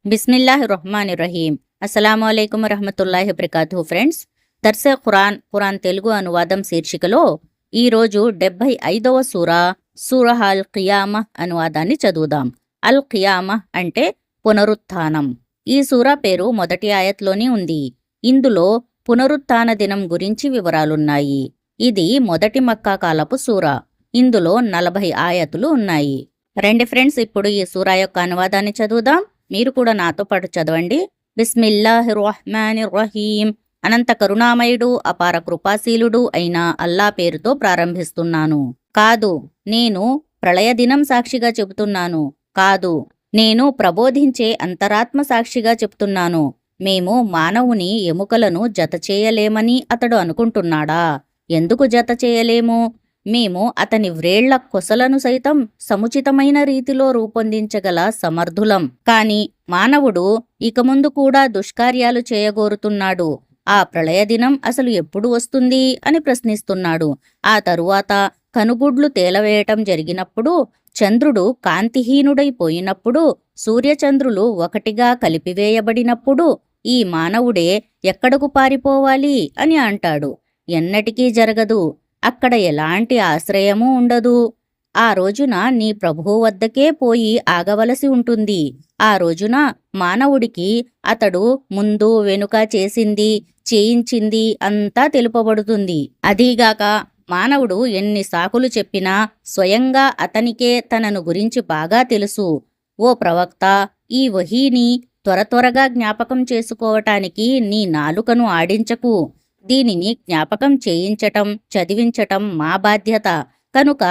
బిస్మిల్లాహిర్రహ్మానిర్రహీం. అస్సలాము అలైకుం వరహమతుల్లాహి వబరకాతుహు. ఫ్రెండ్స్, దర్సే ఖురాన్ తెలుగు అనువాదం శీర్షికలో ఈరోజు 75వ సూరహ అల్ ఖియామహ్ అనువాదాన్ని చదువుదాం. అల్ ఖియామహ్ అంటే పునరుత్థానం. ఈ సూరా పేరు మొదటి ఆయత్లోనే ఉంది. ఇందులో పునరుత్థాన దినం గురించి వివరాలున్నాయి. ఇది మొదటి మక్కా కాలపు సూరా. ఇందులో 40 ఆయతులు ఉన్నాయి. రండి ఫ్రెండ్స్, ఇప్పుడు ఈ సూరా యొక్క అనువాదాన్ని చదువుదాం. మీరు కూడా నాతో పాటు చదవండి. బిస్మిల్లాహిర్రహ్మానిర్రహీం. అనంత కరుణామయుడు, అపార కృపాశీలుడు అయిన అల్లా పేరుతో ప్రారంభిస్తున్నాను. కాదు, నేను ప్రళయ దినం సాక్షిగా చెబుతున్నాను. కాదు, నేను ప్రబోధించే అంతరాత్మ సాక్షిగా చెప్తున్నాను. మేము మానవుని ఎముకలను జత చేయలేమని అతడు అనుకుంటున్నాడా? ఎందుకు జత చేయలేము? మేము అతని వ్రేళ్ల కొసలను సైతం సముచితమైన రీతిలో రూపొందించగల సమర్థులం. కాని మానవుడు ఇక ముందు కూడా దుష్కార్యాలు చేయగోరుతున్నాడు. ఆ ప్రళయదినం అసలు ఎప్పుడు వస్తుంది అని ప్రశ్నిస్తున్నాడు. ఆ తరువాత కనుగుడ్లు తేలవేయటం జరిగినప్పుడు, చంద్రుడు కాంతిహీనుడైపోయినప్పుడు, సూర్యచంద్రులు ఒకటిగా కలిపివేయబడినప్పుడు ఈ మానవుడే ఎక్కడకు పారిపోవాలి అని అంటాడు. ఎన్నటికీ జరగదు. అక్కడ ఎలాంటి ఆశ్రయమూ ఉండదు. ఆ రోజున నీ ప్రభువు వద్దకే పోయి ఆగవలసి ఉంటుంది. ఆ రోజున మానవుడికి అతడు ముందు వెనుక చేసింది, చేయించింది అంతా తెలుపబడుతుంది. అదీగాక మానవుడు ఎన్ని సాకులు చెప్పినా స్వయంగా అతనికే తనను గురించి బాగా తెలుసు. ఓ ప్రవక్త, ఈ వహీని త్వరగా జ్ఞాపకం చేసుకోవటానికి నీ నాలుకను ఆడించకు. దీనిని జ్ఞాపకం చేయించటం, చదివించటం మా బాధ్యత. కనుక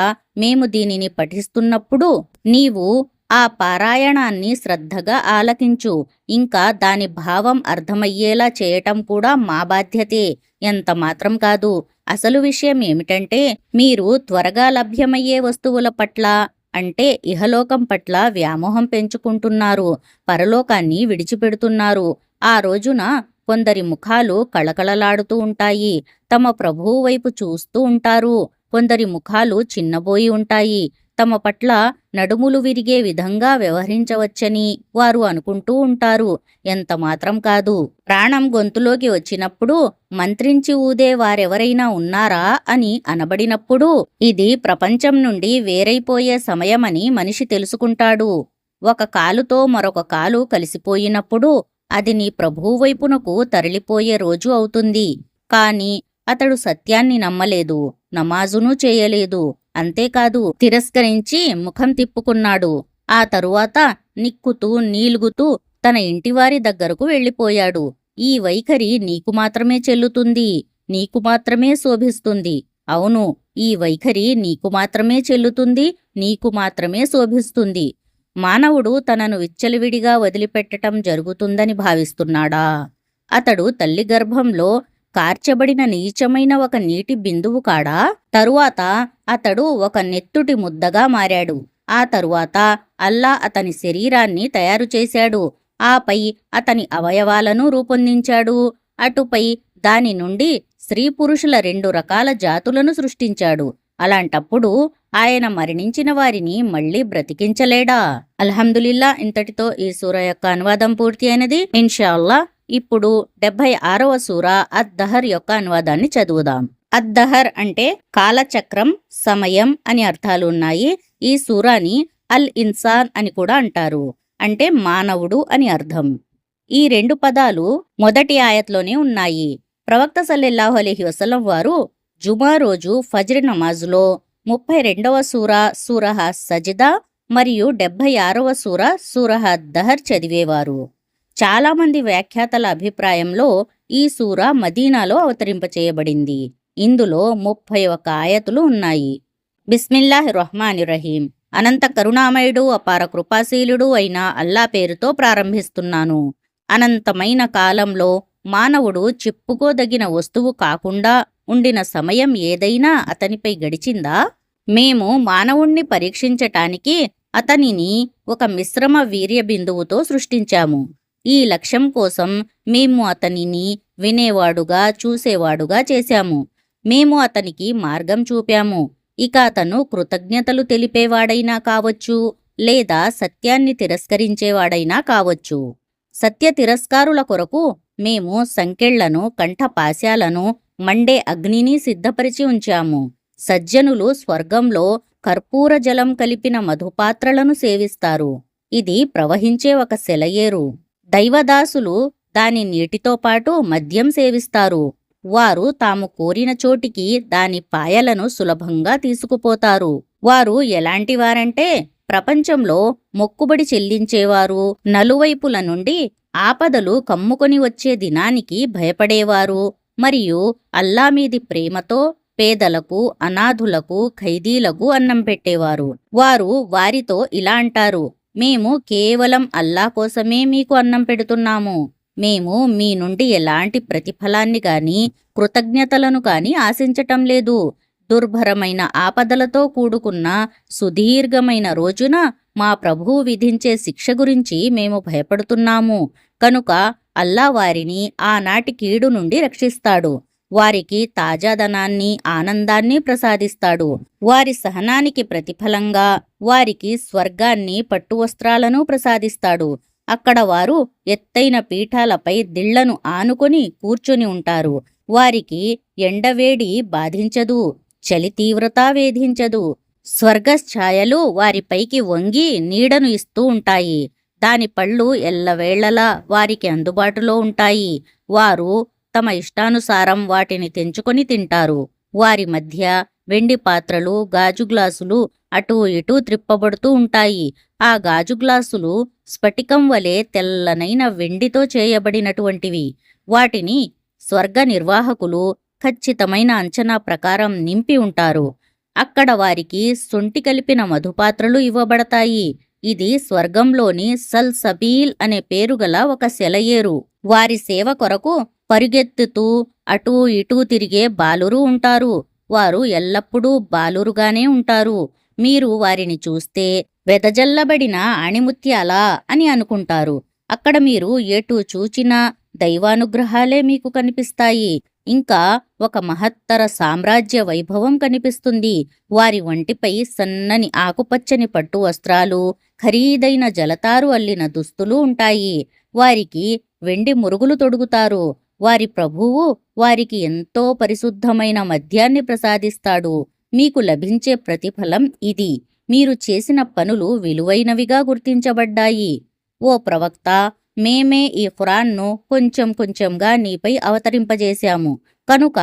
మేము దీనిని పఠిస్తున్నప్పుడు నీవు ఆ పారాయణాన్ని శ్రద్ధగా ఆలకించు. ఇంకా దాని భావం అర్థమయ్యేలా చేయటం కూడా మా బాధ్యతే. ఎంత మాత్రం కాదు. అసలు విషయం ఏమిటంటే, మీరు త్వరగా లభ్యమయ్యే వస్తువుల పట్ల, అంటే ఇహలోకం పట్ల వ్యామోహం పెంచుకుంటున్నారు. పరలోకాన్ని విడిచిపెడుతున్నారు. ఆ రోజున కొందరి ముఖాలు కళకళలాడుతూ ఉంటాయి. తమ ప్రభువు వైపు చూస్తూ ఉంటారు. కొందరి ముఖాలు చిన్నబోయి ఉంటాయి. తమ పట్ల నడుములు విరిగే విధంగా వ్యవహరించవచ్చని వారు అనుకుంటూ ఉంటారు. ఎంత మాత్రం కాదు. ప్రాణం గొంతులోకి వచ్చినప్పుడు మంత్రించి ఊదే వారెవరైనా ఉన్నారా అని అనబడినప్పుడు ఇది ప్రపంచం నుండి వేరైపోయే సమయమని మనిషి తెలుసుకుంటాడు. ఒక కాలుతో మరొక కాలు కలిసిపోయినప్పుడు అది నీ ప్రభువు వైపునకు తరలిపోయే రోజు అవుతుంది. కాని అతడు సత్యాన్ని నమ్మలేదు, నమాజును చేయలేదు. అంతేకాదు, తిరస్కరించి ముఖం తిప్పుకున్నాడు. ఆ తరువాత నిక్కుతూ నీలుగుతూ తన ఇంటివారి దగ్గరకు వెళ్ళిపోయాడు. ఈ వైఖరి నీకు మాత్రమే చెల్లుతుంది, నీకు మాత్రమే శోభిస్తుంది. అవును, ఈ వైఖరి నీకు మాత్రమే చెల్లుతుంది, నీకు మాత్రమే శోభిస్తుంది. మానవుడు తనను విచ్చలవిడిగా వదిలిపెట్టటం జరుగుతుందని భావిస్తున్నాడా? అతడు తల్లి గర్భంలో కార్చబడిన నీచమైన ఒక నీటి బిందువు కాడా? తరువాత అతడు ఒక నెత్తుటి ముద్దగా మారాడు. ఆ తరువాత అల్లా అతని శరీరాన్ని తయారు చేశాడు. ఆపై అతని అవయవాలను రూపొందించాడు. అటుపై దాని నుండి స్త్రీ పురుషుల 2 రకాల జాతులను సృష్టించాడు. అలాంటప్పుడు ఆయన మరణించిన వారిని మళ్లీ బ్రతికించలేడా? అల్హమ్దులిల్లా, ఇంతటితో ఈ సూర యొక్క అనువాదం పూర్తి అయినది. ఇన్షాల్లా ఇప్పుడు 76వ సూరా అద్దహర్ యొక్క అనువాదాన్ని చదువుదాం. అద్దహర్ అంటే కాలచక్రం, సమయం అని అర్థాలు ఉన్నాయి. ఈ సూరాని అల్ ఇన్సాన్ అని కూడా అంటారు. అంటే మానవుడు అని అర్థం. ఈ 2 పదాలు మొదటి ఆయత్లోనే ఉన్నాయి. ప్రవక్త సల్లల్లాహు అలైహి వసల్లం వారు జుమా రోజు ఫజ్ర్ నమాజులో 32వ సూరహ సజిదా మరియు 76వ సూరహ దహర్ చదివేవారు. చాలామంది వ్యాఖ్యాతల అభిప్రాయంలో ఈ సూర మదీనాలో అవతరింపచేయబడింది. ఇందులో 31 ఆయతులు ఉన్నాయి. బిస్మిల్లాహిర్రహ్మానిర్రహీం. అనంత కరుణామయుడు, అపార కృపాశీలుడు అయిన అల్లా పేరుతో ప్రారంభిస్తున్నాను. అనంతమైన కాలంలో మానవుడు చెప్పుకోదగిన వస్తువు కాకుండా ఉండిన సమయం ఏదైనా అతనిపై గడిచిందా? మేము మానవుణ్ణి పరీక్షించటానికి అతనిని ఒక మిశ్రమ వీర్య బిందువుతో సృష్టించాము. ఈ లక్ష్యం కోసం మేము అతనిని వినేవాడుగా, చూసేవాడుగా చేశాము. మేము అతనికి మార్గం చూపాము. ఇక అతను కృతజ్ఞతలు తెలిపేవాడైనా కావచ్చు, లేదా సత్యాన్ని తిరస్కరించేవాడైనా కావచ్చు. సత్య తిరస్కారుల కొరకు మేము సంకెళ్లను, కంఠపాశాలను, మండే అగ్నిని సిద్ధపరిచి ఉంచాము. సజ్జనులు స్వర్గంలో కర్పూర జలం కలిపిన మధుపాత్రలను సేవిస్తారు. ఇది ప్రవహించే ఒక సెలయేరు. దైవదాసులు దాని నీటితో పాటు మద్యం సేవిస్తారు. వారు తాము కోరిన చోటికి దాని పాయలను సులభంగా తీసుకుపోతారు. వారు ఎలాంటివారంటే ప్రపంచంలో మొక్కుబడి చెల్లించేవారు, నలువైపుల నుండి ఆపదలు కమ్ముకొని వచ్చే దినానికి భయపడేవారు, మరియు అల్లా మీది ప్రేమతో పేదలకు, అనాథులకు, ఖైదీలకు అన్నం పెట్టేవారు. వారు వారితో ఇలా అంటారు: మేము కేవలం అల్లా కోసమే మీకు అన్నం పెడుతున్నాము. మేము మీ నుండి ఎలాంటి ప్రతిఫలాన్ని గాని, కృతజ్ఞతలను గాని ఆశించటం లేదు. దుర్భరమైన ఆపదలతో కూడుకున్న సుదీర్ఘమైన రోజున మా ప్రభువు విధించే శిక్ష గురించి మేము భయపడుతున్నాము. కనుక అల్లా వారిని ఆనాటి కీడు నుండి రక్షిస్తాడు. వారికి తాజాదనాన్ని, ఆనందాన్ని ప్రసాదిస్తాడు. వారి సహనానికి ప్రతిఫలంగా వారికి స్వర్గాన్ని, పట్టువస్త్రాలను ప్రసాదిస్తాడు. అక్కడ వారు ఎత్తైన పీఠాలపై దిళ్లను ఆనుకొని కూర్చొని ఉంటారు. వారికి ఎండవేడి బాధించదు, చలి తీవ్రత వేధించదు. స్వర్గఛాయలు వారిపైకి వంగి నీడను ఇస్తూ ఉంటాయి. దాని పళ్ళు ఎల్లవేళలా వారికి అందుబాటులో ఉంటాయి. వారు తమ ఇష్టానుసారం వాటిని తెంచుకొని తింటారు. వారి మధ్య వెండి పాత్రలు, గాజు గ్లాసులు అటూ ఇటూ త్రిప్పబడుతూ ఉంటాయి. ఆ గాజు గ్లాసులు స్ఫటికం వలె తెల్లనైన వెండితో చేయబడినటువంటివి. వాటిని స్వర్గ నిర్వాహకులు ఖచ్చితమైన అంచనా ప్రకారం నింపి ఉంటారు. అక్కడ వారికి సొంటి కలిపిన మధుపాత్రలు ఇవ్వబడతాయి. ఇది స్వర్గంలోని సల్ సబీల్ అనే పేరుగల ఒక సెలయేరు. వారి సేవ కొరకు పరుగెత్తుతూ అటూ ఇటూ తిరిగే బాలురు ఉంటారు. వారు ఎల్లప్పుడూ బాలురుగానే ఉంటారు. మీరు వారిని చూస్తే వెదజల్లబడిన ఆణిముత్యాలా అని అనుకుంటారు. అక్కడ మీరు ఎటు చూచినా దైవానుగ్రహాలే మీకు కనిపిస్తాయి. ఇంకా ఒక మహత్తర సామ్రాజ్య వైభవం కనిపిస్తుంది. వారి వంటిపై సన్నని ఆకుపచ్చని పట్టు వస్త్రాలు, ఖరీదైన జలతారు అల్లిన దుస్తులు ఉంటాయి. వారికి వెండి మురుగులు తొడుగుతారు. వారి ప్రభువు వారికి ఎంతో పరిశుద్ధమైన మద్యాన్ని ప్రసాదిస్తాడు. మీకు లభించే ప్రతిఫలం ఇది. మీరు చేసిన పనులు విలువైనవిగా గుర్తించబడ్డాయి. ఓ ప్రవక్త, మేమే ఈ ఖురాన్ను కొంచెం కొంచెంగా నీపై అవతరింపజేశాము. కనుక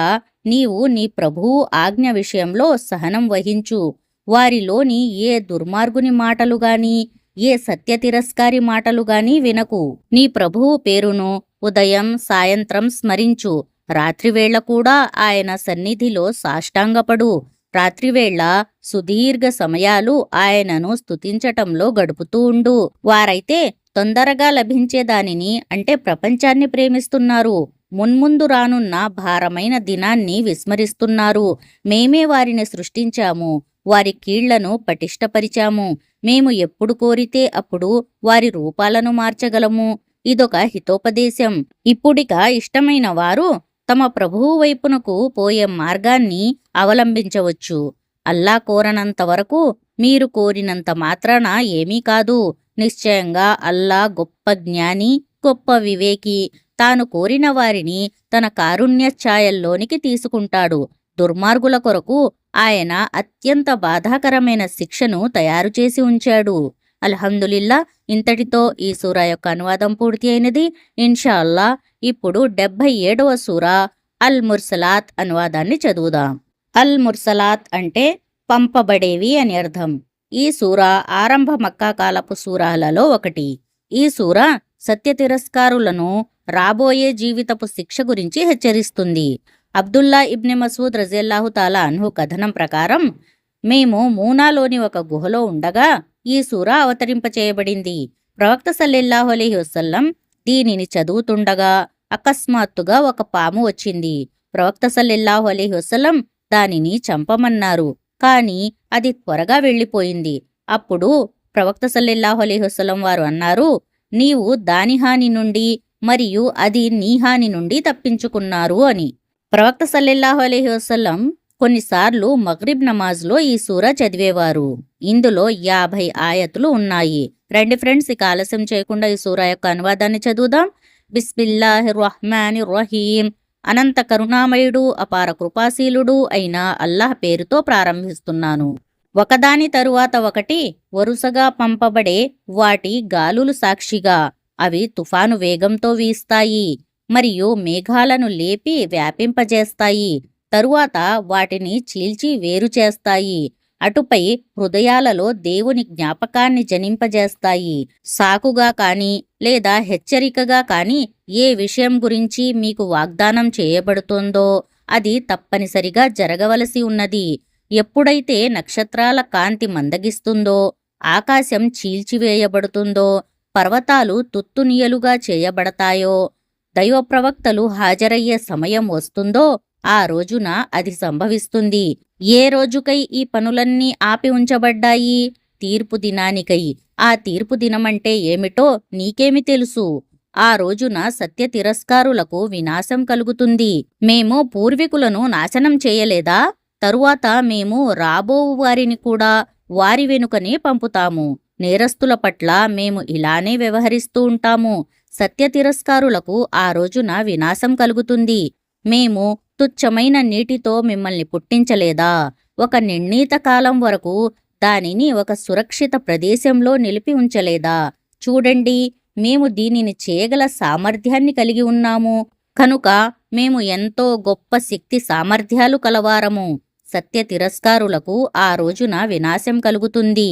నీవు నీ ప్రభువు ఆజ్ఞ విషయంలో సహనం వహించు. వారిలోని ఏ దుర్మార్గుని మాటలుగాని, ఏ సత్య తిరస్కారి మాటలుగాని వినకు. నీ ప్రభువు పేరును ఉదయం సాయంత్రం స్మరించు. రాత్రివేళ కూడా ఆయన సన్నిధిలో సాష్టాంగపడు. రాత్రివేళ సుదీర్ఘ సమయాలు ఆయనను స్తుతించటంలో గడుపుతూ ఉండు. వారైతే తొందరగా లభించే దానిని అంటే ప్రపంచాన్ని ప్రేమిస్తున్నారు. మున్ముందు రానున్న భారమైన దినాన్ని విస్మరిస్తున్నారు. మేమే వారిని సృష్టించాము, వారి కీళ్లను పటిష్టపరిచాము. మేము ఎప్పుడు కోరితే అప్పుడు వారి రూపాలను మార్చగలము. ఇదొక హితోపదేశం. ఇప్పుడిక ఇష్టమైన వారు తమ ప్రభువు వైపునకు పోయే మార్గాన్ని అవలంబించవచ్చు. అల్లా కోరనంత వరకు మీరు కోరినంత మాత్రాన ఏమీ కాదు. నిశ్చయంగా అల్లా గొప్ప జ్ఞాని, గొప్ప వివేకి. తాను కోరిన వారిని తన కారుణ్య ఛాయల్లోనికి తీసుకుంటాడు. దుర్మార్గుల కొరకు ఆయన అత్యంత బాధాకరమైన శిక్షను తయారు చేసి ఉంచాడు. అల్హమ్దులిల్లా, ఇంతటితో ఈ సూరా యొక్క అనువాదం పూర్తి అయినది. ఇన్షా అల్లా ఇప్పుడు 77వ సూరా అల్ ముర్సలాత్ అనువాదాన్ని చదువుదాం. అల్ ముర్సలాత్ అంటే పంపబడేవి అని అర్థం. ఈ సూరా ఆరంభ మక్కా కాలపు సూరాలలో ఒకటి. ఈ సూరా సత్య తిరస్కారులను రాబోయే జీవితపు శిక్ష గురించి హెచ్చరిస్తుంది. అబ్దుల్లా ఇబ్నె మసూద్ రజియల్లాహు తాలా అన్హు కథనం ప్రకారం, మేము మూనాలోని ఒక గుహలో ఉండగా ఈ సూరా అవతరింపచేయబడింది. ప్రవక్త సల్లల్లాహు అలైహి వసల్లం దీనిని చదువుతుండగా అకస్మాత్తుగా ఒక పాము వచ్చింది. ప్రవక్త సల్లల్లాహు అలైహి వసల్లం దానిని చంపమన్నారు. కాని అది త్వరగా వెళ్ళిపోయింది. అప్పుడు ప్రవక్త సల్లల్లాహు అలైహి వసల్లం వారు అన్నారు, నీవు దాని హాని నుండి మరియు అది నీ హాని నుండి తప్పించుకున్నారు అని. ప్రవక్త సల్లల్లాహు అలైహి వసల్లం కొన్నిసార్లు మగ్రిబ్ నమాజ్లో ఈ సూరా చదివేవారు. ఇందులో 50 ఆయతులు ఉన్నాయి. రండి ఫ్రెండ్స్, ఇక ఆలస్యం చేయకుండా ఈ సూరా యొక్క అనువాదాన్ని చదువుదాం. బిస్మిల్లాహిర్ రహ్మానిర్ రహీం. అనంత కరుణామయుడు అపార కృపాశీలుడు అయిన అల్లాహ్ పేరుతో ప్రారంభిస్తున్నాను. ఒకదాని తరువాత ఒకటి వరుసగా పంపబడే వాటి గాలులు సాక్షిగా అవి తుఫాను వేగంతో వీస్తాయి మరియు మేఘాలను లేపి వ్యాపింపజేస్తాయి. తరువాత వాటిని చీల్చి వేరు చేస్తాయి. అటుపై హృదయాలలో దేవుని జ్ఞాపకాన్ని జనింపజేస్తాయి. సాకుగా కాని లేదా హెచ్చరికగా కాని ఏ విషయం గురించి మీకు వాగ్దానం చేయబడుతుందో అది తప్పనిసరిగా జరగవలసి ఉన్నది. ఎప్పుడైతే నక్షత్రాల కాంతి మందగిస్తుందో, ఆకాశం చీల్చివేయబడుతుందో, పర్వతాలు తుత్తునియలుగా చేయబడతాయో, దైవ ప్రవక్తలు హాజరయ్యే సమయం వస్తుందో ఆ రోజున అది సంభవిస్తుంది. ఏ రోజుకై ఈ పనులన్నీ ఆపి ఉంచబడ్డాయి? తీర్పు దినానికై. ఆ తీర్పు దినమంటే ఏమిటో నీకేమి తెలుసు? ఆ రోజున సత్య తిరస్కారులకు వినాశం కలుగుతుంది. మేము పూర్వీకులను నాశనం చేయలేదా? తరువాత మేము రాబోవు వారిని కూడా వారి వెనుకనే పంపుతాము. నేరస్తుల పట్ల మేము ఇలానే వ్యవహరిస్తూ ఉంటాము. సత్య తిరస్కారులకు ఆ రోజున వినాశం కలుగుతుంది. మేము తుచ్చమైన నీటితో మిమ్మల్ని పుట్టించలేదా? ఒక నిర్ణీత కాలం వరకు దానిని ఒక సురక్షిత ప్రదేశంలో నిలిపి ఉంచలేదా? చూడండి, మేము దీనిని చేయగల సామర్థ్యాన్ని కలిగి ఉన్నాము. కనుక మేము ఎంతో గొప్ప శక్తి సామర్థ్యాలు కలవారము. సత్య తిరస్కారులకు ఆ రోజున వినాశం కలుగుతుంది.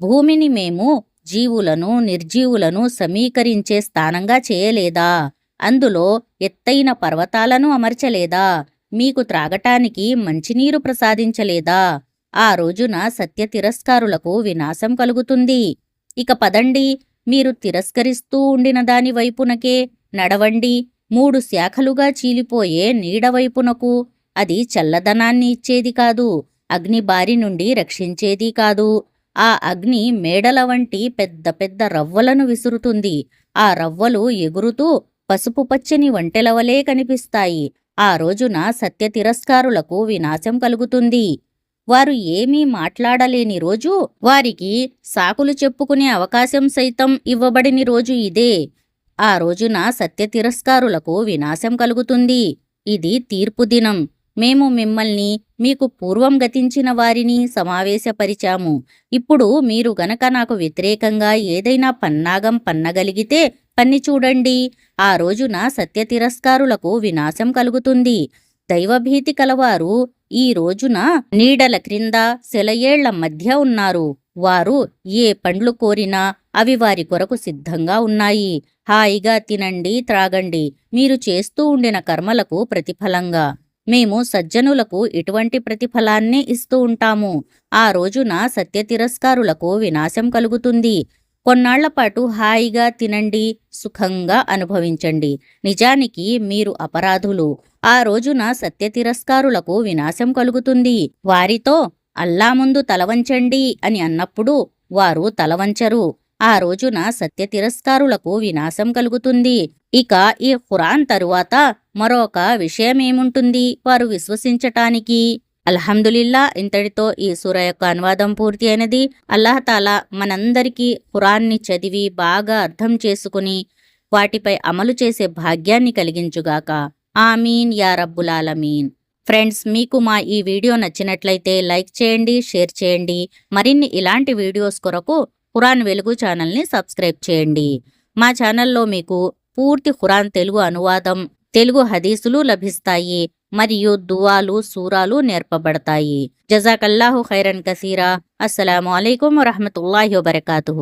భూమిని మేము జీవులను నిర్జీవులను సమీకరించే స్థానంగా చేయలేదా? అందులో ఎత్తైన పర్వతాలను అమర్చలేదా? మీకు త్రాగటానికి మంచినీరు ప్రసాదించలేదా? ఆ రోజున సత్య తిరస్కారులకు వినాశం కలుగుతుంది. ఇక పదండి, మీరు తిరస్కరిస్తూ ఉండిన దాని వైపునకే నడవండి. 3 శాఖలుగా చీలిపోయే నీడవైపునకు. అది చల్లదనాన్ని ఇచ్చేది కాదు, అగ్ని బారి నుండి రక్షించేది కాదు. ఆ అగ్ని మేడల వంటి పెద్ద పెద్ద రవ్వలను విసురుతుంది. ఆ రవ్వలు ఎగురుతూ పసుపు పచ్చని వంటెలవలే కనిపిస్తాయి. ఆ రోజున సత్య తిరస్కారులకు వినాశం కలుగుతుంది. వారు ఏమీ మాట్లాడలేని రోజు, వారికి సాకులు చెప్పుకునే అవకాశం సైతం ఇవ్వబడిని రోజు ఇదే. ఆ రోజున సత్య తిరస్కారులకు వినాశం కలుగుతుంది. ఇది తీర్పు దినం. మేము మిమ్మల్ని మీకు పూర్వం గతించిన వారిని సమావేశపరిచాము. ఇప్పుడు మీరు గనక నాకు వ్యతిరేకంగా ఏదైనా పన్నాగం పన్నగలిగితే పన్ని చూడండి. ఆ రోజున సత్య తిరస్కారులకు వినాశం కలుగుతుంది. దైవభీతి కలవారు ఈ రోజున నీడల క్రింద సెలయేళ్ల మధ్య ఉన్నారు. వారు ఏ పండ్లు కోరినా అవి వారి కొరకు సిద్ధంగా ఉన్నాయి. హాయిగా తినండి, త్రాగండి, మీరు చేస్తూ ఉండిన కర్మలకు ప్రతిఫలంగా. మేము సజ్జనులకు ఇటువంటి ప్రతిఫలాన్నే ఇస్తూ ఉంటాము. ఆ రోజున సత్య తిరస్కారులకు వినాశం కలుగుతుంది. కొన్నాళ్లపాటు హాయిగా తినండి, సుఖంగా అనుభవించండి. నిజానికి మీరు అపరాధులు. ఆ రోజున సత్య తిరస్కారులకు వినాశం కలుగుతుంది. వారితో అల్లా ముందు తలవంచండి అని అన్నప్పుడు వారు తలవంచరు. ఆ రోజున సత్య తిరస్కారులకు వినాశం కలుగుతుంది. ఇక ఈ ఖురాన్ తరువాత మరొక విషయమేముంటుంది వారు విశ్వసించటానికి? అల్హమ్దులిల్లా, ఇంతటితో ఈ సూర యొక్క అనువాదం పూర్తి అయినది. అల్లాహ్ తాలా మనందరికీ ఖురాన్ని చదివి బాగా అర్థం చేసుకుని వాటిపై అమలు చేసే భాగ్యాన్ని కలిగించుగాక. ఆమీన్ యా రబ్బుల్ ఆలమీన్. ఫ్రెండ్స్, మీకు మా ఈ వీడియో నచ్చినట్లయితే లైక్ చేయండి, షేర్ చేయండి. మరిన్ని ఇలాంటి వీడియోస్ కొరకు ఖురాన్ వెలుగు ఛానల్ని సబ్స్క్రైబ్ చేయండి. మా ఛానల్లో మీకు పూర్తి ఖురాన్ తెలుగు అనువాదం, తెలుగు హదీసులు లభిస్తాయి మరియు దువాలు, సూరాలు నేర్పబడతాయి. జజాకల్లాహు ఖైరన్ కసీరా. అస్సలాము అలైకుం వరహ్మతుల్లాహి వబరకాతుహు.